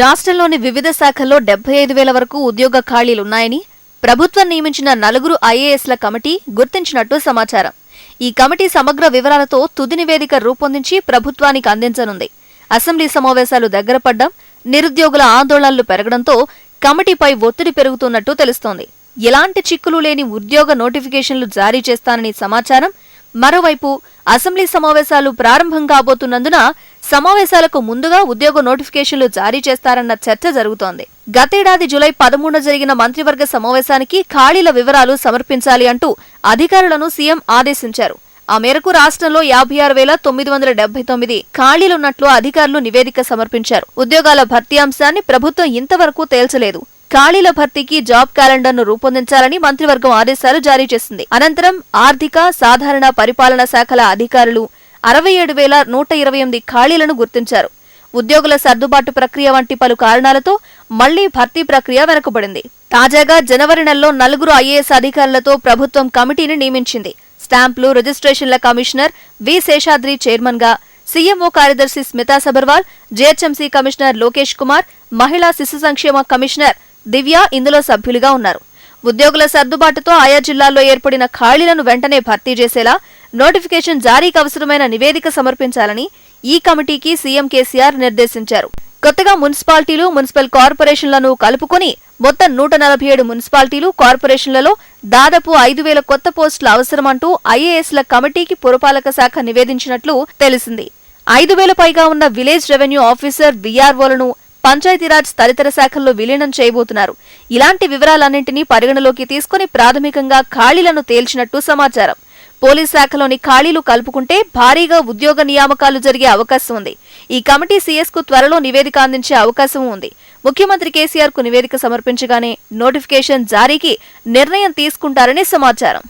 రాష్ట్రంలోని వివిధ శాఖల్లో 75,000 వరకు ఉద్యోగ ఖాళీలున్నాయని ప్రభుత్వం నియమించిన 4 ఐఏఎస్ల కమిటీ గుర్తించినట్టు సమాచారం. ఈ కమిటీ సమగ్ర వివరాలతో తుది నివేదిక రూపొందించి ప్రభుత్వానికి అందించనుంది. అసెంబ్లీ సమావేశాలు దగ్గరపడ్డం, నిరుద్యోగుల ఆందోళనలు పెరగడంతో కమిటీపై ఒత్తిడి పెరుగుతున్నట్టు తెలుస్తోంది. ఎలాంటి చిక్కులు లేని ఉద్యోగ నోటిఫికేషన్లు జారీ చేస్తానని సమాచారం. మరోవైపు అసెంబ్లీ సమావేశాలు ప్రారంభం కాబోతున్నందున సమావేశాలకు ముందుగా ఉద్యోగ నోటిఫికేషన్లు జారీ చేస్తారన్న చర్చ జరుగుతోంది. గతేడాది జూలై 13న జరిగిన మంత్రివర్గ సమావేశానికి ఖాళీల వివరాలు సమర్పించాలి అంటూ అధికారులను సీఎం ఆదేశించారు. ఆ మేరకు రాష్ట్రంలో 56,979 ఖాళీలున్నట్లు అధికారులు నివేదిక సమర్పించారు. ఉద్యోగాల భర్తీ అంశాన్ని ప్రభుత్వం ఇంతవరకు తేల్చలేదు. ఖాళీల భర్తీకి జాబ్ క్యాలెండర్ను రూపొందించాలని మంత్రివర్గం ఆదేశాలు జారీ చేసింది. అనంతరం ఆర్థిక, సాధారణ పరిపాలన శాఖల అధికారులు 67,128 ఖాళీలను గుర్తించారు. ఉద్యోగుల సర్దుబాటు ప్రక్రియ వంటి పలు కారణాలతో మళ్లీ భర్తీ ప్రక్రియ వెనుకబడింది. తాజాగా జనవరి నెలలో 4 ఐఏఎస్ అధికారులతో ప్రభుత్వం కమిటీని నియమించింది. స్టాంపులు, రిజిస్ట్రేషన్ల కమిషనర్ వి శేషాద్రి చైర్మన్ గా, సీఎంఓ కార్యదర్శి స్మితా సబర్వాల్, జీహెచ్ఎంసీ కమిషనర్ లోకేష్ కుమార్, మహిళా శిశు సంక్షేమ కమిషనర్ దివ్య ఇందులో సభ్యులుగా ఉన్నారు. ఉద్యోగుల సర్దుబాటుతో ఆయా జిల్లాల్లో ఏర్పడిన ఖాళీలను వెంటనే భర్తీ చేసేలా నోటిఫికేషన్ జారీకి అవసరమైన నివేదిక సమర్పించాలని ఈ కమిటీకి సీఎం కేసీఆర్ నిర్దేశించారు. కొత్తగా మున్సిపాలిటీలు, మున్సిపల్ కార్పొరేషన్లను కలుపుకొని మొత్తం 147 మున్సిపాలిటీలు, కార్పొరేషన్లలో దాదాపు 5,000 కొత్త పోస్టుల అవసరమంటూ ఐఏఎస్ల కమిటీకి పురపాలక శాఖ నివేదించినట్లు తెలిసింది. 5,000 పైగా ఉన్న విలేజ్ రెవెన్యూ ఆఫీసర్, వీఆర్ఓలను పంచాయతీరాజ్ తదితర శాఖల్లో విలీనం చేయబోతున్నారు. ఇలాంటి వివరాలన్నింటినీ పరిగణలోకి తీసుకుని ప్రాథమికంగా ఖాళీలను తేల్చినట్టు సమాచారం. పోలీస్ శాఖలోని ఖాళీలు కలుపుకుంటే భారీగా ఉద్యోగ నియామకాలు జరిగే అవకాశం ఉంది. ఈ కమిటీ సీఎస్ కు త్వరలో నివేదిక అందించే అవకాశం ఉంది. ముఖ్యమంత్రి కేసీఆర్ కు నివేదిక సమర్పించగానే నోటిఫికేషన్ జారీకి నిర్ణయం తీసుకుంటారని సమాచారం.